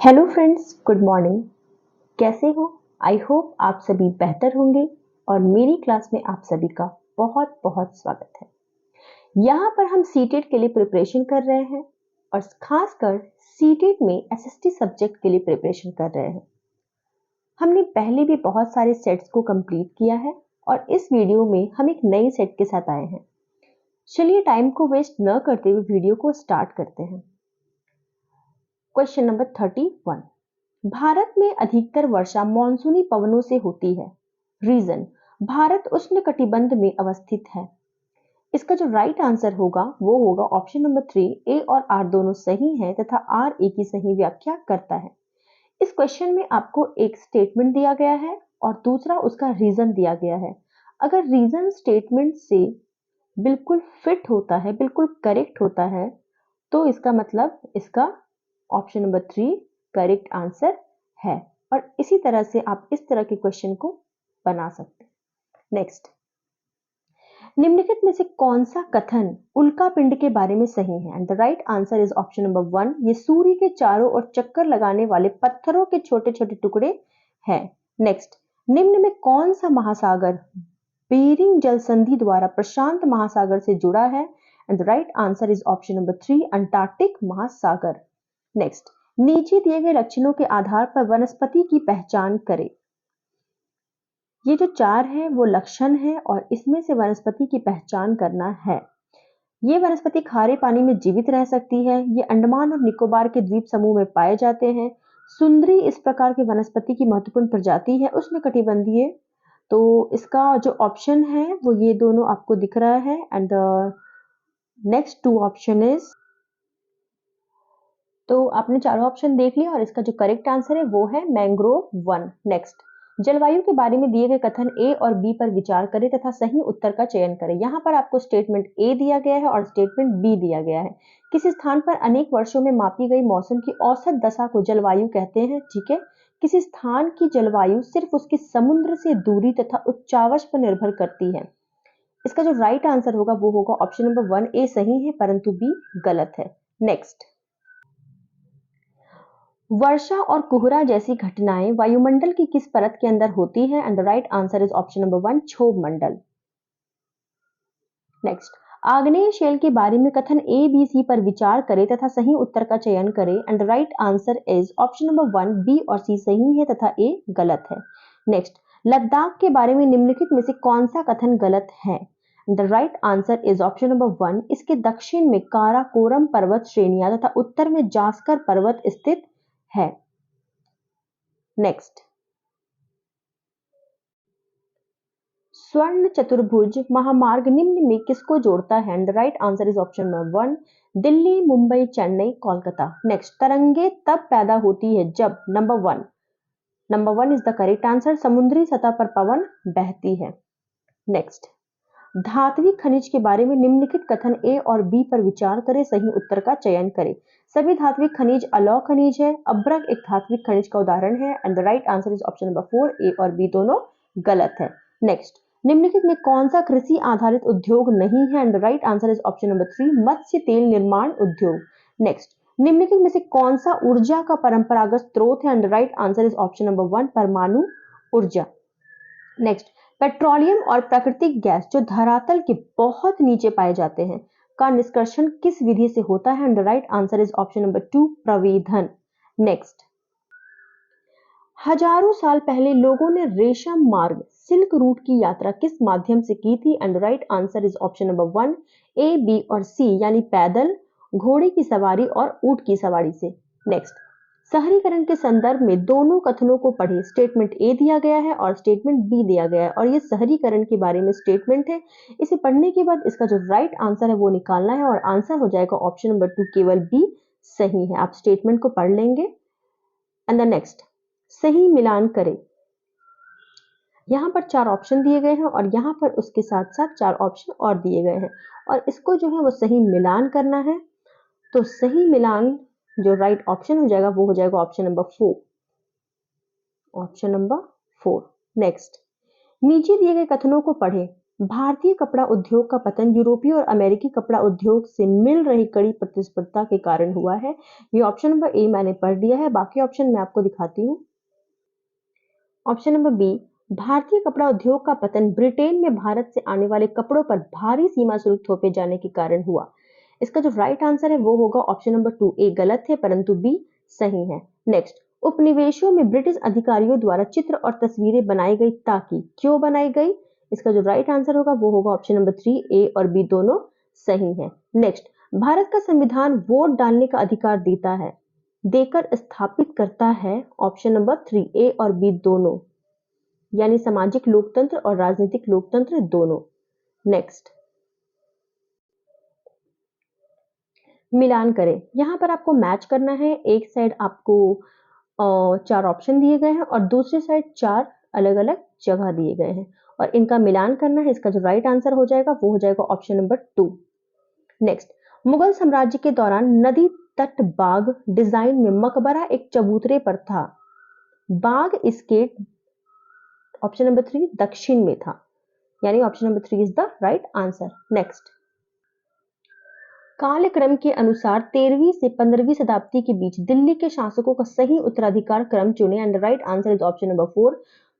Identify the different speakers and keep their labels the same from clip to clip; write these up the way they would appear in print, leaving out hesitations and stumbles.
Speaker 1: Hello friends, good morning. कैसे हो? I hope आप सभी बेहतर होंगे और मेरी क्लास में आप सभी का बहुत बहुत स्वागत है। यहाँ पर हम सीटेट के लिए प्रिपरेशन कर रहे हैं और खासकर सीटेट में एसएसटी सब्जेक्ट के लिए प्रिपरेशन कर रहे हैं। हमने पहले भी बहुत सारे सेट्स को कंप्लीट किया है और इस वीडियो में हम एक नई सेट के साथ आए हैं। चलिए टाइम को वेस्ट न करते हुए वीडियो को स्टार्ट करते हैं। Question number 31। भारत में अधिकतर वर्षा मानसूनी पवनों से होती है। रीजन, भारत उष्णकटिबंध में अवस्थित है। इसका जो राइट आंसर होगा वो होगा ऑप्शन नंबर 3। ए और आर दोनों सही हैं तथा आर ए की सही व्याख्या करता है। इस क्वेश्चन में आपको एक स्टेटमेंट दिया गया है और दूसरा उसका रीजन दिया गया है। अगर रीजन स्टेटमेंट से बिल्कुल फिट होता है, बिल्कुल करेक्ट होता है, तो इसका मतलब इसका ऑप्शन नंबर 3 करेक्ट आंसर है। और इसी तरह से आप इस तरह के क्वेश्चन को बना सकते हैं। नेक्स्ट, निम्नलिखित में से कौन सा कथन उल्का पिंड के बारे में सही है? And the right answer is option number 1। ये सूर्य के चारों ओर चक्कर लगाने वाले पत्थरों के छोटे छोटे टुकड़े हैं। नेक्स्ट, निम्न में कौन सा महासागर बेरिंग जल संधि द्वारा प्रशांत महासागर से जुड़ा है? And the right answer is option number 3 Antarctic महासागर। नेक्स्ट, नीचे दिए गए लक्षणों के आधार पर वनस्पति की पहचान करें। ये जो 4 है वो लक्षण है और इसमें से वनस्पति की पहचान करना है। ये वनस्पति खारे पानी में जीवित रह सकती है। ये अंडमान और निकोबार के द्वीप समूह में पाए जाते हैं। सुंदरी इस प्रकार की वनस्पति की महत्वपूर्ण प्रजाति है उष्णकटिबंधीय। तो इसका जो ऑप्शन है वो ये दोनों आपको दिख रहा है। And the next 2 option is, तो आपने चारों ऑप्शन देख लिया और इसका जो करेक्ट आंसर है वो है मैंग्रोव 1। नेक्स्ट, जलवायु के बारे में दिए गए कथन ए और बी पर विचार करें तथा सही उत्तर का चयन करें। यहाँ पर आपको स्टेटमेंट ए दिया गया है और स्टेटमेंट बी दिया गया है। किसी स्थान पर अनेक वर्षों में मापी गई मौसम की औसत दशा को जलवायु कहते हैं। ठीक है, किसी स्थान की जलवायु सिर्फ उसकी समुद्र से दूरी तथा उच्चावच पर निर्भर करती है। इसका जो राइट आंसर होगा वो होगा ऑप्शन नंबर 1। ए सही है परंतु बी गलत है। नेक्स्ट, वर्षा और कोहरा जैसी घटनाएं वायुमंडल की किस परत के अंदर होती है? And the right answer is option number 1 क्षोभ मंडल। नेक्स्ट, आग्नेय शेल के बारे में कथन ए बी सी पर विचार करें तथा सही उत्तर का चयन करें। And the right answer is option number 1 B और सी सही है तथा ए गलत है। नेक्स्ट, लद्दाख के बारे में निम्नलिखित में से कौन सा कथन गलत है? The right answer is option number 1। इसके दक्षिण में काराकोरम पर्वत श्रेणियां तथा उत्तर में जास्कर पर्वत स्थित है। नेक्स्ट, स्वर्ण चतुर्भुज महामार्ग निम्न में किसको जोड़ता है? And the right answer is option number 1 Delhi, Mumbai, Chennai, Kolkata. Next, तरंगे तब पैदा होती है जब number 1 is the correct answer समुद्री सतह पर पवन बहती है। नेक्स्ट, धात्विक खनिज के बारे में निम्नलिखित कथन ए और बी पर विचार करें, सही उत्तर का चयन करें। सभी धात्विक खनिज अलौह खनिज है। अभ्रक एक धात्विक खनिज का उदाहरण है। And the right answer is option number 4। ए और बी दोनों गलत है। नेक्स्ट, निम्नलिखित में कौन सा कृषि आधारित उद्योग नहीं है? And the right answer is option number 3 मत्स्य तेल निर्माण उद्योग। नेक्स्ट, निम्नलिखित में से कौन सा ऊर्जा का परंपरागत स्रोत है? And the right answer is option number 1 परमाणु ऊर्जा। नेक्स्ट, पेट्रोलियम और प्राकृतिक गैस जो धरातल के बहुत नीचे पाए जाते हैं का निष्कर्षण किस विधि से होता है? And the right answer is option number 2 प्रवेधन। नेक्स्ट, हजारों साल पहले लोगों ने रेशम मार्ग सिल्क रूट की यात्रा किस माध्यम से की थी? And right answer is option number 1 A B और सी यानी पैदल, घोड़े की सवारी और ऊंट की सवारी से। नेक्स्ट, शहरीकरण के संदर्भ में दोनों कथनों को पढ़े। स्टेटमेंट ए दिया गया है और स्टेटमेंट बी दिया गया है और ये शहरीकरण के बारे में स्टेटमेंट है। इसे पढ़ने के बाद इसका जो राइट आंसर है वो निकालना है और आंसर हो जाएगा ऑप्शन नंबर 2 केवल बी सही है। आप स्टेटमेंट को पढ़ लेंगे। एंड द नेक्स्ट, सही मिलान करें। यहाँ पर 4 ऑप्शन दिए गए हैं और यहाँ पर उसके साथ साथ 4 ऑप्शन और दिए गए हैं और इसको जो है वो सही मिलान करना है। तो सही मिलान जो राइट ऑप्शन हो जाएगा वो हो जाएगा option number 4। Option number 4। Next, नीचे दिए गए कथनों को पढ़ें। भारतीय कपड़ा उद्योग का पतन यूरोपीय और अमेरिकी कपड़ा उद्योग से मिल रही कड़ी प्रतिस्पर्धा के कारण हुआ है। ये ऑप्शन नंबर ए मैंने पढ़ लिया है, बाकी ऑप्शन मैं आपको दिखाती हूँ। ऑप्शन नंबर बी, भारतीय कपड़ा उद्योग का पतन ब्रिटेन में भारत से आने वाले कपड़ों पर भारी सीमा शुल्क थोपे जाने के कारण हुआ। इसका जो राइट आंसर है वो होगा ऑप्शन नंबर 2। ए गलत है परंतु बी सही है। नेक्स्ट, उपनिवेशों में ब्रिटिश अधिकारियों द्वारा चित्र और तस्वीरें बनाई गई ताकि क्यों बनाई गई? इसका जो राइट आंसर होगा वो होगा ऑप्शन नंबर 3। ए और बी दोनों सही है। नेक्स्ट, भारत का संविधान वोट डालने का अधिकार देता है, देकर स्थापित करता है। ऑप्शन नंबर 3 ए और बी दोनों, यानी सामाजिक लोकतंत्र और राजनीतिक लोकतंत्र दोनों। नेक्स्ट, मिलान करें। यहां पर आपको मैच करना है। एक साइड आपको 4 ऑप्शन दिए गए हैं और दूसरी साइड 4 अलग अलग जगह दिए गए हैं और इनका मिलान करना है। इसका जो राइट आंसर हो जाएगा वो हो जाएगा ऑप्शन नंबर 2। नेक्स्ट, मुगल साम्राज्य के दौरान नदी तट बाग डिजाइन में मकबरा एक चबूतरे पर था। बाग इसके ऑप्शन नंबर 3 दक्षिण में था, यानी option number 3 is the right answer. Next, कालक्रम के अनुसार 13वीं से 15वीं शताब्दी के बीच दिल्ली के शासकों का सही उत्तराधिकार क्रम चुने and the right answer is option number 4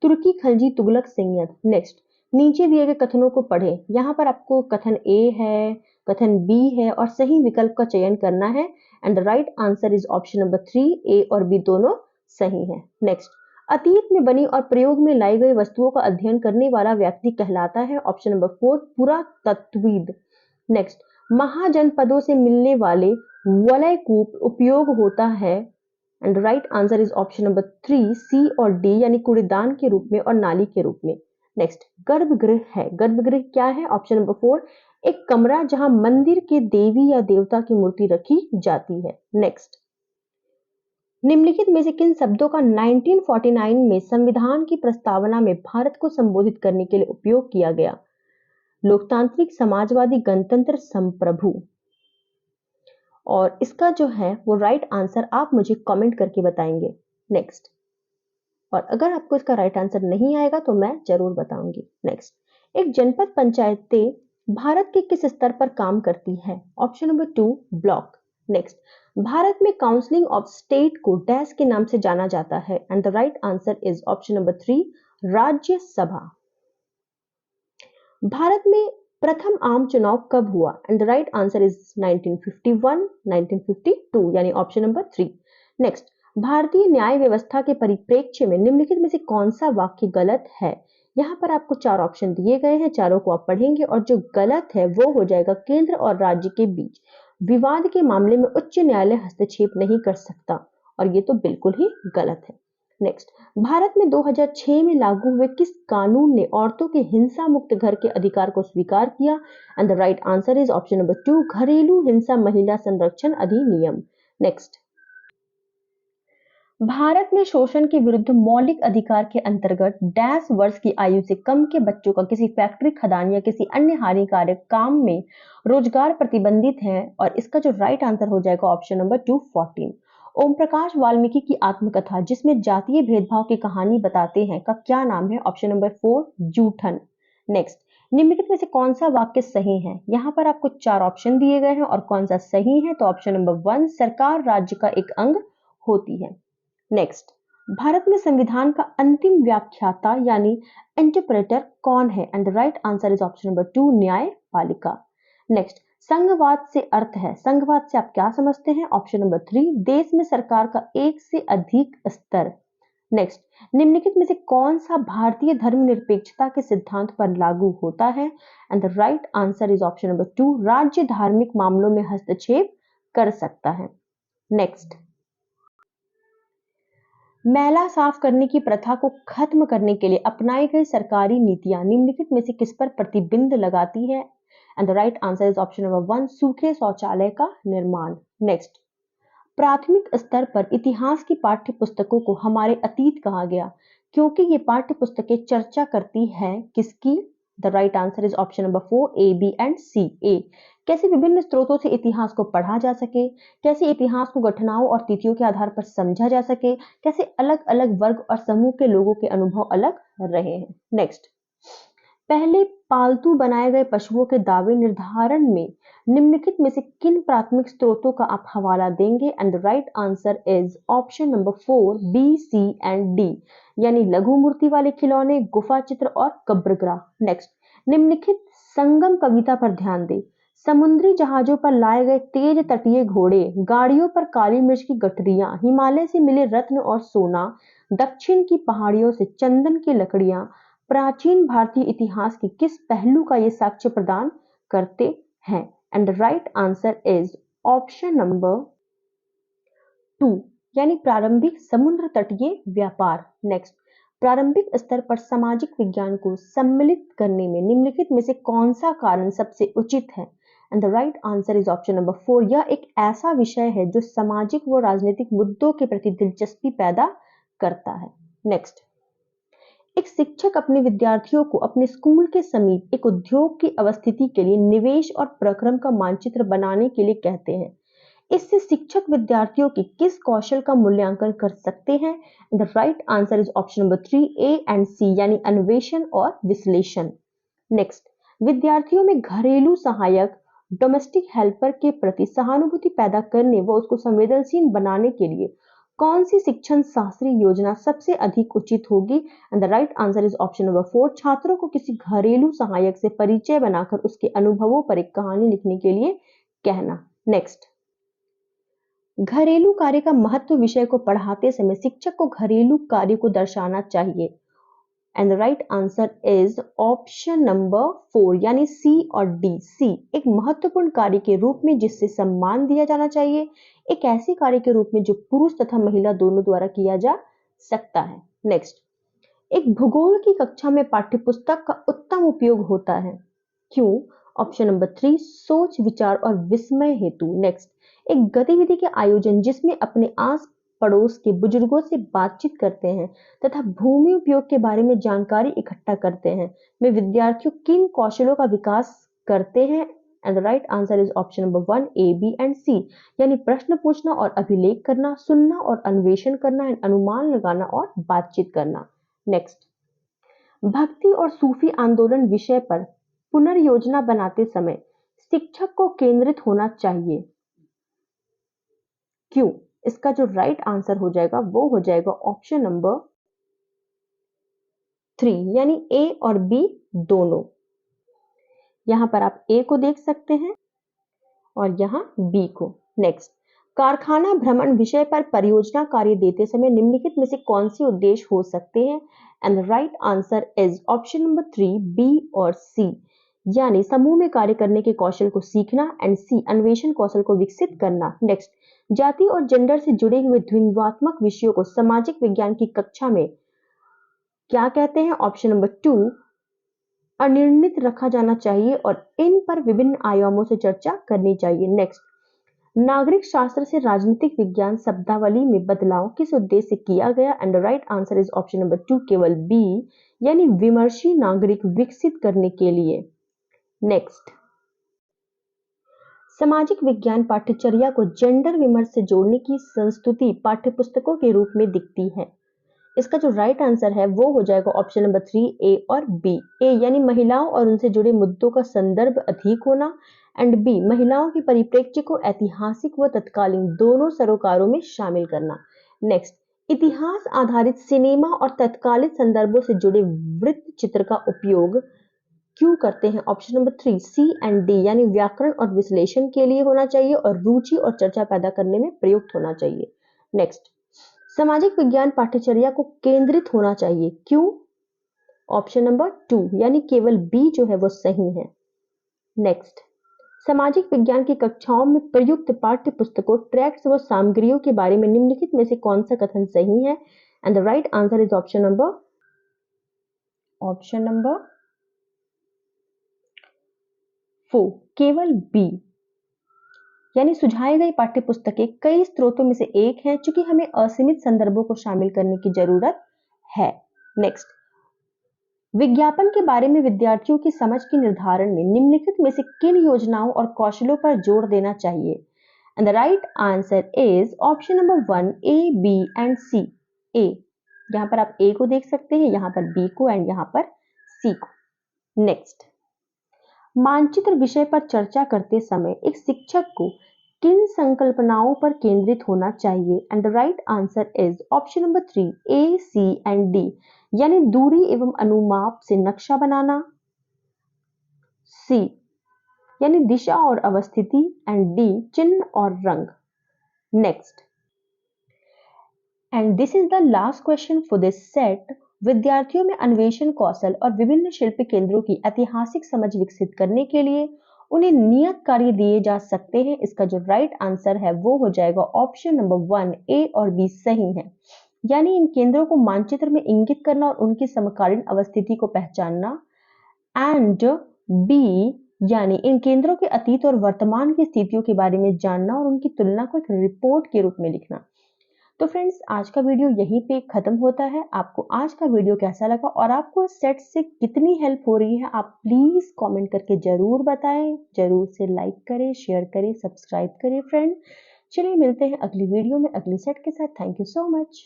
Speaker 1: Turki Khalji Tughlaq Sayyid. Next, नीचे दिए गए कथनों को पढ़ें। यहाँ पर आपको कथन ए है, कथन बी है और सही विकल्प का चयन करना है and the right answer is option number 3। ए और बी दोनों सही है। नेक्स्ट, अतीत में बनी और प्रयोग में लाई गई वस्तुओं का अध्ययन करने वाला व्यक्ति कहलाता है। Option number 4 पुरातत्वविद। नेक्स्ट, महाजनपदों से मिलने वाले वलय कूप उपयोग होता है and right answer is option number 3 सी और डी, यानी कूड़ेदान के रूप में और नाली के रूप में। नेक्स्ट, गर्भगृह है। गर्भगृह क्या है? ऑप्शन नंबर 4 एक कमरा जहां मंदिर के देवी या देवता की मूर्ति रखी जाती है। नेक्स्ट, निम्नलिखित में से किन शब्दों का 1949 में संविधान की प्रस्तावना में भारत को संबोधित करने के लिए उपयोग किया गया? लोकतांत्रिक, समाजवादी, गणतंत्र, संप्रभु। और इसका जो है वो राइट आंसर आप मुझे कमेंट करके बताएंगे। नेक्स्ट, और अगर आपको इसका राइट आंसर नहीं आएगा तो मैं जरूर बताऊंगी। नेक्स्ट, एक जनपद पंचायतें भारत के किस स्तर पर काम करती है? Option number 2 block. Next, Bharat में काउंसिलिंग ऑफ स्टेट को डैश के नाम से जाना जाता है and the right answer is option number 3 Rajya Sabha. Bharat में प्रथम आम चुनाव कब हुआ? And the right answer is 1951, 1952, यानी ऑप्शन नंबर 3। नेक्स्ट, भारतीय न्याय व्यवस्था के परिप्रेक्ष्य में निम्नलिखित में से कौन सा वाक्य गलत है? यहाँ पर आपको 4 ऑप्शन दिए गए हैं, चारों को आप पढ़ेंगे और जो गलत है वो हो जाएगा केंद्र और राज्य के बीच विवाद के मामले में उच्च न्यायालय हस्तक्षेप नहीं कर सकता, और ये तो बिल्कुल ही गलत है। नेक्स्ट, भारत में 2006 में लागू हुए किस कानून ने औरतों के हिंसा मुक्त घर के अधिकार को स्वीकार किया? And the right answer is option number 2 घरेलू हिंसा महिला संरक्षण अधिनियम। नेक्स्ट, भारत में शोषण के विरुद्ध मौलिक अधिकार के अंतर्गत डैश वर्ष की आयु से कम के बच्चों का किसी फैक्ट्री, खदान या किसी अन्य हानिकारक काम में रोजगार प्रतिबंधित है, और इसका जो राइट आंसर हो जाएगा ऑप्शन नंबर 2 14। ओम प्रकाश वाल्मीकि की आत्मकथा जिसमें जातीय भेदभाव की कहानी बताते हैं का क्या नाम है? ऑप्शन नंबर 4 जूठन। नेक्स्ट, निम्नलिखित में से कौन सा वाक्य सही है? यहाँ पर आपको 4 ऑप्शन दिए गए हैं और कौन सा सही है? तो ऑप्शन नंबर 1 सरकार राज्य का एक अंग होती है। नेक्स्ट, भारत में संविधान का अंतिम व्याख्याता यानी इंटरप्रेटर कौन है? And the right answer is option number 2 न्यायपालिका। नेक्स्ट, संघवाद से अर्थ है, संघवाद से आप क्या समझते हैं? ऑप्शन नंबर 3 देश में सरकार का एक से अधिक स्तर। नेक्स्ट, निम्नलिखित में से कौन सा भारतीय धर्मनिरपेक्षता के सिद्धांत पर लागू होता है? And the right answer is option number 2 राज्य धार्मिक मामलों में हस्तक्षेप कर सकता है। नेक्स्ट, मैला साफ करने की प्रथा को खत्म करने के लिए अपनाई गई सरकारी नीतियां निम्नलिखित में से किस पर प्रतिबंध लगाती है? And the right answer is option number 1 सूखे शौचालय का निर्माण। नेक्स्ट, प्राथमिक स्तर पर इतिहास की पाठ्य पुस्तकों को हमारे अतीत कहा गया क्योंकि ये पाठ्य पुस्तकें चर्चा करती हैं किसकी? The right answer is option number 4 A B and C. ए, कैसे विभिन्न स्रोतों से इतिहास को पढ़ा जा सके, कैसे इतिहास को घटनाओं और तिथियों के आधार पर समझा जा सके, कैसे अलग अलग वर्ग और समूह के लोगों के अनुभव अलग रहे हैं। नेक्स्ट, पहले पालतू बनाए गए पशुओं के दावे निर्धारण में निम्नलिखित में से किन प्राथमिक स्रोतों का आप हवाला देंगे? And the right answer is option number 4 B, C and D, यानी लघु मूर्ति वाले खिलौने, गुफा चित्र और कब्रग्राह। नेक्स्ट, निम्नलिखित संगम कविता पर ध्यान दें। समुद्री जहाजों पर लाए गए तेज तटीय घोड़े, गाड़ियों पर काली मिर्च की गठरियां, हिमालय से मिले रत्न और सोना, दक्षिण की पहाड़ियों से चंदन की लकड़ियां, प्राचीन भारतीय इतिहास के किस पहलू का ये साक्ष्य प्रदान करते हैं? And the right answer is option number 2, यानी प्रारंभिक समुद्र तटीय व्यापार। नेक्स्ट, प्रारंभिक स्तर पर सामाजिक विज्ञान को सम्मिलित करने में निम्नलिखित में से कौन सा कारण सबसे उचित है? And the right answer is option number 4, यह एक ऐसा विषय है जो सामाजिक व राजनीतिक मुद्दों के प्रति दिलचस्पी पैदा करता है। नेक्स्ट, एक शिक्षक अपने विद्यार्थियों को अपने स्कूल के समीप एक उद्योग की अवस्थिति के लिए निवेश और प्रक्रम का मानचित्र बनाने के लिए कहते हैं। इससे शिक्षक विद्यार्थियों के किस कौशल का मूल्यांकन कर सकते हैं? The right answer is option number 3 A and C, यानी अन्वेषण और विश्लेषण। नेक्स्ट, विद्यार्थियों में घरेलू सहायक डोमेस्टिक हेल्पर के प्रति सहानुभूति पैदा करने व उसको संवेदनशील बनाने के लिए कौन सी शिक्षण शास्त्रीय योजना सबसे अधिक उचित होगी? And the right answer is option number 4, छात्रों को किसी घरेलू सहायक से परिचय बनाकर उसके अनुभवों पर एक कहानी लिखने के लिए कहना। नेक्स्ट, घरेलू कार्य का महत्व विषय को पढ़ाते समय शिक्षक को घरेलू कार्य को दर्शाना चाहिए। And the right answer is option number 4, यानी सी और डी। सी, एक महत्वपूर्ण कार्य के रूप में जिससे सम्मान दिया जाना चाहिए, एक ऐसे कार्य के रूप में जो पुरुष तथा महिला दोनों द्वारा किया जा सकता है। नेक्स्ट, एक भूगोल की कक्षा में पाठ्यपुस्तक का उत्तम उपयोग होता है। क्यों? ऑप्शन नंबर 3, सोच विचार और विस्मय हेतु। नेक्स्ट, एक गतिविधि के आयोजन जिसमें अपने आस पड़ोस के बुजुर्गों से बातचीत करते हैं तथा भूमि उपयोग के बारे में जानकारी इकट्ठा करते हैं, में विद्यार्थियों किन कौशलों का विकास करते हैं? And the right answer is option number 1 A, B and C, यानी प्रश्न पूछना और अभिलेख करना, सुनना और अन्वेषण करना, अनुमान लगाना और बातचीत करना। नेक्स्ट, भक्ति और सूफी आंदोलन विषय पर पुनर्योजना बनाते समय शिक्षक को केंद्रित होना चाहिए। क्यों? इसका जो राइट आंसर हो जाएगा वो हो जाएगा ऑप्शन नंबर 3, यानी ए और बी दोनों। यहां पर आप ए को देख सकते हैं और यहां बी को। नेक्स्ट, कारखाना भ्रमण विषय पर परियोजना कार्य देते समय निम्नलिखित में से कौन से उद्देश्य हो सकते हैं? And the right answer is option number 3 B और सी, यानी समूह में कार्य करने के कौशल को सीखना, एंड सी, अन्वेषण कौशल को विकसित करना। नेक्स्ट, जाति और जेंडर से जुड़े हुए द्वंद्वात्मक विषयों को सामाजिक विज्ञान की कक्षा में क्या कहते हैं? ऑप्शन नंबर 2, अनिर्णित रखा जाना चाहिए और इन पर विभिन्न आयामों से चर्चा करनी चाहिए। नेक्स्ट, नागरिक शास्त्र से राजनीतिक विज्ञान शब्दावली में बदलाव किस उद्देश्य से किया गया? And the right answer is option number 2 केवल बी, यानी विमर्शी नागरिक विकसित करने के लिए। नेक्स्ट, सामाजिक विज्ञान पाठ्यचर्या को जेंडर विमर्श से जोड़ने की संस्तुति पाठ्यपुस्तकों के रूप में दिखती है। इसका जो राइट आंसर है वो हो जाएगा ऑप्शन नंबर 3 ए और बी। ए, यानी महिलाओं और उनसे जुड़े मुद्दों का संदर्भ अधिक होना, एंड बी, महिलाओं के परिप्रेक्ष्य को ऐतिहासिक व तत्कालीन दोनों सरोकारों में शामिल करना। नेक्स्ट, इतिहास आधारित सिनेमा और तत्कालीन संदर्भों से जुड़े वृत्त चित्र का उपयोग क्यों करते हैं? Option number 3 C and D, यानी व्याकरण और विश्लेषण के लिए होना चाहिए और रुचि और चर्चा पैदा करने में प्रयुक्त होना चाहिए। नेक्स्ट, सामाजिक विज्ञान पाठ्यचर्या को केंद्रित होना चाहिए। क्यों? ऑप्शन नंबर 2, यानी केवल बी जो है वो सही है। नेक्स्ट, सामाजिक विज्ञान की कक्षाओं में प्रयुक्त पाठ्य पुस्तकों, ट्रैक्ट्स व सामग्रियों के बारे में निम्नलिखित में से कौन सा कथन सही है? And the right answer is option number 4, केवल बी, यानी सुझाई गई पाठ्य पुस्तकें कई स्रोतों में से एक है, चूंकि हमें असीमित संदर्भों को शामिल करने की जरूरत है। नेक्स्ट, विज्ञापन के बारे में विद्यार्थियों की समझ के निर्धारण में निम्नलिखित में से किन योजनाओं और कौशलों पर जोर देना चाहिए? And the right answer is option number 1 A, B and C. ए, यहां पर आप ए को देख सकते हैं, यहां पर बी को एंड यहां पर सी को। नेक्स्ट, मानचित्र विषय पर चर्चा करते समय एक शिक्षक को किन संकल्पनाओं पर केंद्रित होना चाहिए? And the right answer is option number 3 A, C and D, यानी दूरी एवं अनुमाप से नक्शा बनाना, सी यानी दिशा और अवस्थिति, एंड डी चिन्ह और रंग। Next, and this is the last question for this set. विद्यार्थियों में अन्वेषण कौशल और विभिन्न शिल्प केंद्रों की ऐतिहासिक समझ विकसित करने के लिए उन्हें नियत कार्य दिए जा सकते हैं। इसका जो राइट आंसर है वो हो जाएगा ऑप्शन नंबर 1 ए और बी सही है, यानी इन केंद्रों को मानचित्र में इंगित करना और उनकी समकालीन अवस्थिति को पहचानना, एंड बी यानी इन केंद्रों के अतीत और वर्तमान की स्थितियों के बारे में जानना और उनकी तुलना को एक रिपोर्ट के रूप में लिखना। तो फ्रेंड्स, आज का वीडियो यहीं पे खत्म होता है। आपको आज का वीडियो कैसा लगा और आपको इस सेट से कितनी हेल्प हो रही है, आप प्लीज कमेंट करके जरूर बताएं। जरूर से लाइक करें, शेयर करें, सब्सक्राइब करें फ्रेंड। चलिए मिलते हैं अगली वीडियो में अगली सेट के साथ। Thank you so much.